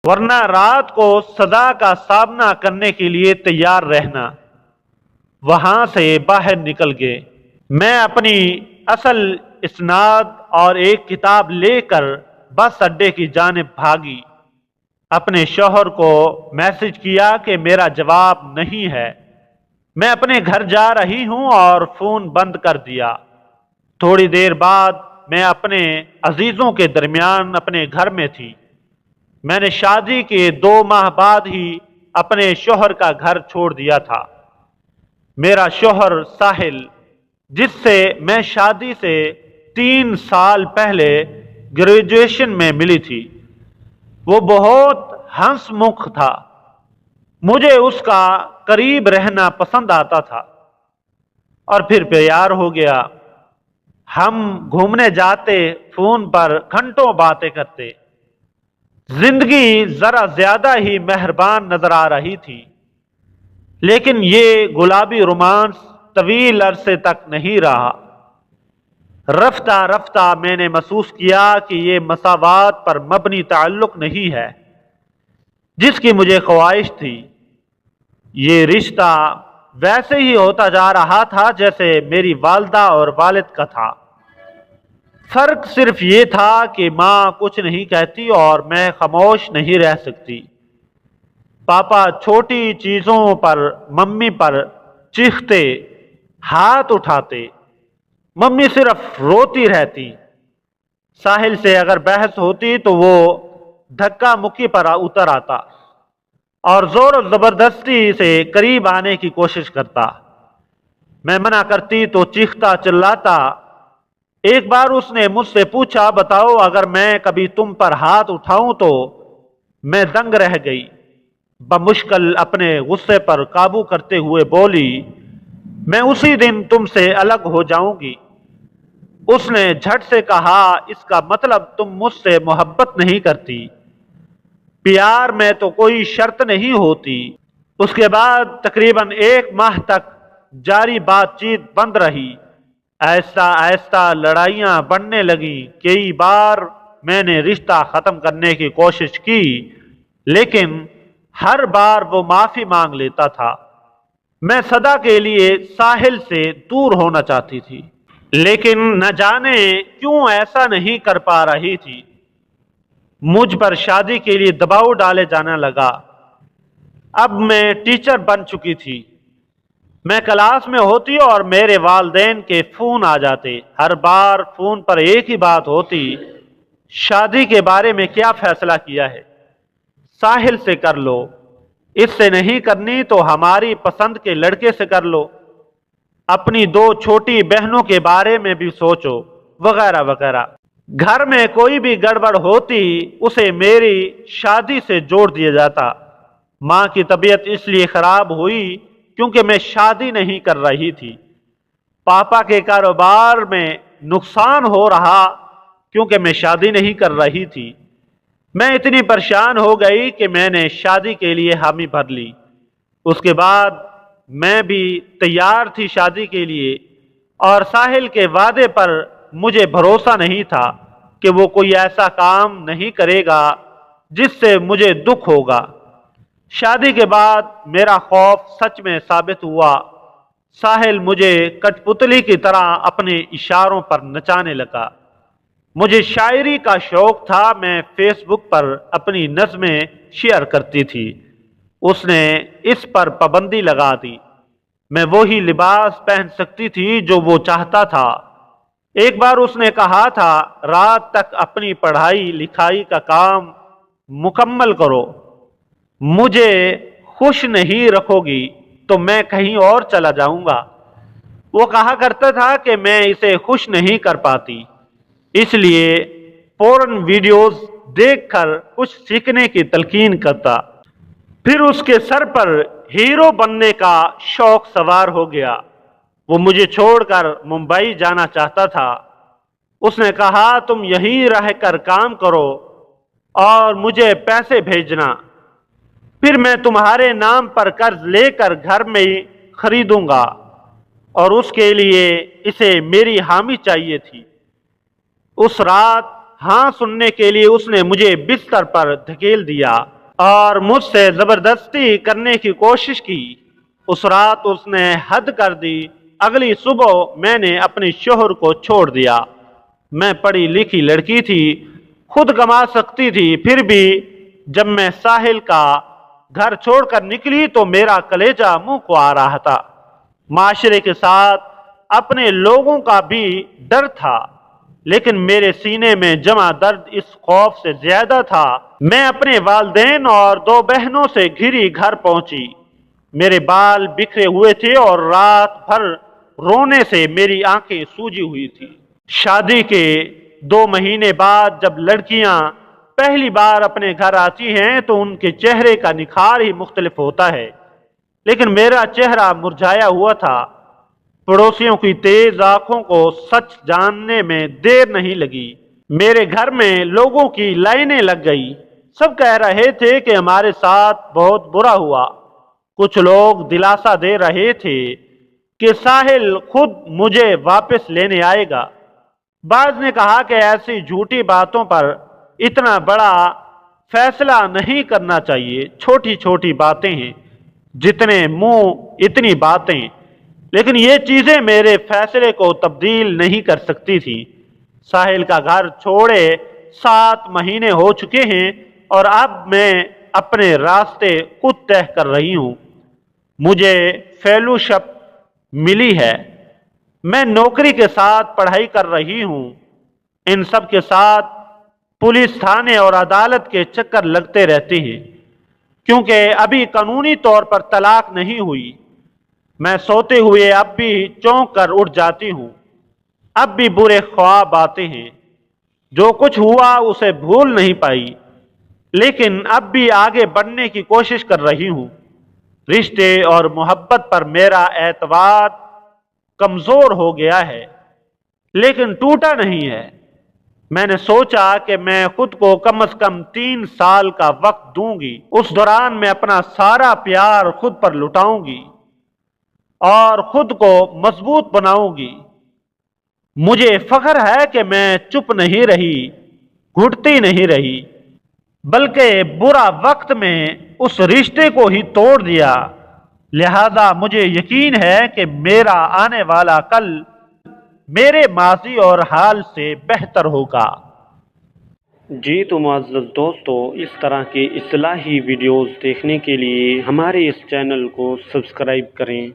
ورنہ رات کو سزا کا سامنا کرنے کے لیے تیار رہنا۔ وہاں سے باہر نکل گئے۔ میں اپنی اصل اسناد اور ایک کتاب لے کر بس اڈے کی جانب بھاگی۔ اپنے شوہر کو میسج کیا کہ میرا جواب نہیں ہے، میں اپنے گھر جا رہی ہوں، اور فون بند کر دیا۔ تھوڑی دیر بعد میں اپنے عزیزوں کے درمیان اپنے گھر میں تھی۔ میں نے شادی کے 2 ماہ بعد ہی اپنے شوہر کا گھر چھوڑ دیا تھا۔ میرا شوہر ساحل، جس سے میں شادی سے 3 سال پہلے گریجویشن میں ملی تھی، وہ بہت ہنس مکھ تھا۔ مجھے اس کا قریب رہنا پسند آتا تھا، اور پھر پیار ہو گیا۔ ہم گھومنے جاتے، فون پر گھنٹوں باتیں کرتے۔ زندگی ذرا زیادہ ہی مہربان نظر آ رہی تھی، لیکن یہ گلابی رومانس طویل عرصے تک نہیں رہا۔ رفتہ رفتہ میں نے محسوس کیا کہ یہ مساوات پر مبنی تعلق نہیں ہے جس کی مجھے خواہش تھی۔ یہ رشتہ ویسے ہی ہوتا جا رہا تھا جیسے میری والدہ اور والد کا تھا۔ فرق صرف یہ تھا کہ ماں کچھ نہیں کہتی اور میں خاموش نہیں رہ سکتی۔ پاپا چھوٹی چیزوں پر ممی پر چیختے، ہاتھ اٹھاتے۔ ممی صرف روتی رہتی۔ ساحل سے اگر بحث ہوتی تو وہ دھکا مکی پر اتر آتا اور زور و زبردستی سے قریب آنے کی کوشش کرتا۔ میں منع کرتی تو چیختا چلاتا۔ ایک بار اس نے مجھ سے پوچھا، بتاؤ اگر میں کبھی تم پر ہاتھ اٹھاؤں تو؟ میں دنگ رہ گئی۔ بمشکل اپنے غصے پر قابو کرتے ہوئے بولی، میں اسی دن تم سے الگ ہو جاؤں گی۔ اس نے جھٹ سے کہا، اس کا مطلب تم مجھ سے محبت نہیں کرتی؟ پیار میں تو کوئی شرط نہیں ہوتی۔ اس کے بعد تقریباً 1 ماہ تک جاری بات چیت بند رہی۔ آہستہ آہستہ لڑائیاں بڑھنے لگیں۔ کئی بار میں نے رشتہ ختم کرنے کی کوشش کی، لیکن ہر بار وہ معافی مانگ لیتا تھا۔ میں سدا کے لیے ساحل سے دور ہونا چاہتی تھی، لیکن نہ جانے کیوں ایسا نہیں کر پا رہی تھی۔ مجھ پر شادی کے لیے دباؤ ڈالے جانے لگا۔ اب میں ٹیچر بن چکی تھی۔ میں کلاس میں ہوتی اور میرے والدین کے فون آ جاتے۔ ہر بار فون پر ایک ہی بات ہوتی، شادی کے بارے میں کیا فیصلہ کیا ہے؟ ساحل سے کر لو، اس سے نہیں کرنی تو ہماری پسند کے لڑکے سے کر لو، اپنی 2 چھوٹی بہنوں کے بارے میں بھی سوچو، وغیرہ وغیرہ۔ گھر میں کوئی بھی گڑبڑ ہوتی اسے میری شادی سے جوڑ دیا جاتا۔ ماں کی طبیعت اس لیے خراب ہوئی کیونکہ میں شادی نہیں کر رہی تھی۔ پاپا کے کاروبار میں نقصان ہو رہا کیونکہ میں شادی نہیں کر رہی تھی۔ میں اتنی پریشان ہو گئی کہ میں نے شادی کے لیے حامی بھر لی۔ اس کے بعد میں بھی تیار تھی شادی کے لیے، اور ساحل کے وعدے پر مجھے بھروسہ نہیں تھا کہ وہ کوئی ایسا کام نہیں کرے گا جس سے مجھے دکھ ہوگا۔ شادی کے بعد میرا خوف سچ میں ثابت ہوا۔ ساحل مجھے کٹ پتلی کی طرح اپنے اشاروں پر نچانے لگا۔ مجھے شاعری کا شوق تھا، میں فیس بک پر اپنی نظمیں شیئر کرتی تھی۔ اس نے اس پر پابندی لگا دی۔ میں وہی لباس پہن سکتی تھی جو وہ چاہتا تھا۔ ایک بار اس نے کہا تھا، رات تک اپنی پڑھائی لکھائی کا کام مکمل کرو، مجھے خوش نہیں رکھو گی تو میں کہیں اور چلا جاؤں گا۔ وہ کہا کرتا تھا کہ میں اسے خوش نہیں کر پاتی، اس لیے پورن ویڈیوز دیکھ کر کچھ سیکھنے کی تلقین کرتا۔ پھر اس کے سر پر ہیرو بننے کا شوق سوار ہو گیا۔ وہ مجھے چھوڑ کر ممبئی جانا چاہتا تھا۔ اس نے کہا، تم یہیں رہ کر کام کرو اور مجھے پیسے بھیجنا، پھر میں تمہارے نام پر قرض لے کر گھر میں خریدوں گا، اور اس کے لیے اسے میری حامی چاہیے تھی۔ اس رات ہاں سننے کے لیے اس نے مجھے بستر پر دھکیل دیا اور مجھ سے زبردستی کرنے کی کوشش کی۔ اس رات اس نے حد کر دی۔ اگلی صبح میں نے اپنے شوہر کو چھوڑ دیا۔ میں پڑھی لکھی لڑکی تھی، خود کما سکتی تھی، پھر بھی جب میں ساحل کا گھر چھوڑ کر نکلی تو میرا کلیجہ منہ کو آ رہا تھا۔ معاشرے کے ساتھ اپنے لوگوں کا بھی ڈر تھا، لیکن میرے سینے میں جمع درد اس خوف سے زیادہ تھا۔ میں اپنے والدین اور 2 بہنوں سے گھری گھر پہنچی۔ میرے بال بکھرے ہوئے تھے اور رات بھر رونے سے میری آنکھیں سوجی ہوئی تھی۔ شادی کے 2 مہینے بعد جب لڑکیاں پہلی بار اپنے گھر آتی ہیں تو ان کے چہرے کا نکھار ہی مختلف ہوتا ہے، لیکن میرا چہرہ مرجھایا ہوا تھا۔ پڑوسیوں کی تیز آنکھوں کو سچ جاننے میں دیر نہیں لگی۔ میرے گھر میں لوگوں کی لائنیں لگ گئی۔ سب کہہ رہے تھے کہ ہمارے ساتھ بہت برا ہوا۔ کچھ لوگ دلاسا دے رہے تھے کہ ساحل خود مجھے واپس لینے آئے گا۔ بعض نے کہا کہ ایسی جھوٹی باتوں پر اتنا بڑا فیصلہ نہیں کرنا چاہیے، چھوٹی چھوٹی باتیں ہیں، جتنے منہ اتنی باتیں۔ لیکن یہ چیزیں میرے فیصلے کو تبدیل نہیں کر سکتی تھی۔ ساحل کا گھر چھوڑے 7 مہینے ہو چکے ہیں اور اب میں اپنے راستے خود طے کر رہی ہوں۔ مجھے فیلوشپ ملی ہے، میں نوکری کے ساتھ پڑھائی کر رہی ہوں۔ ان سب کے ساتھ پولیس تھانے اور عدالت کے چکر لگتے رہتے ہیں، کیونکہ ابھی قانونی طور پر طلاق نہیں ہوئی۔ میں سوتے ہوئے اب بھی چونک کر اٹھ جاتی ہوں۔ اب بھی برے خواب آتے ہیں۔ جو کچھ ہوا اسے بھول نہیں پائی، لیکن اب بھی آگے بڑھنے کی کوشش کر رہی ہوں۔ رشتے اور محبت پر میرا اعتماد کمزور ہو گیا ہے، لیکن ٹوٹا نہیں ہے۔ میں نے سوچا کہ میں خود کو کم از کم 3 سال کا وقت دوں گی۔ اس دوران میں اپنا سارا پیار خود پر لٹاؤں گی اور خود کو مضبوط بناؤں گی۔ مجھے فخر ہے کہ میں چپ نہیں رہی، گھٹتی نہیں رہی، بلکہ برا وقت میں اس رشتے کو ہی توڑ دیا۔ لہذا مجھے یقین ہے کہ میرا آنے والا کل میرے ماضی اور حال سے بہتر ہوگا۔ جی تو معزز دوستو، اس طرح کے اصلاحی ویڈیوز دیکھنے کے لیے ہمارے اس چینل کو سبسکرائب کریں۔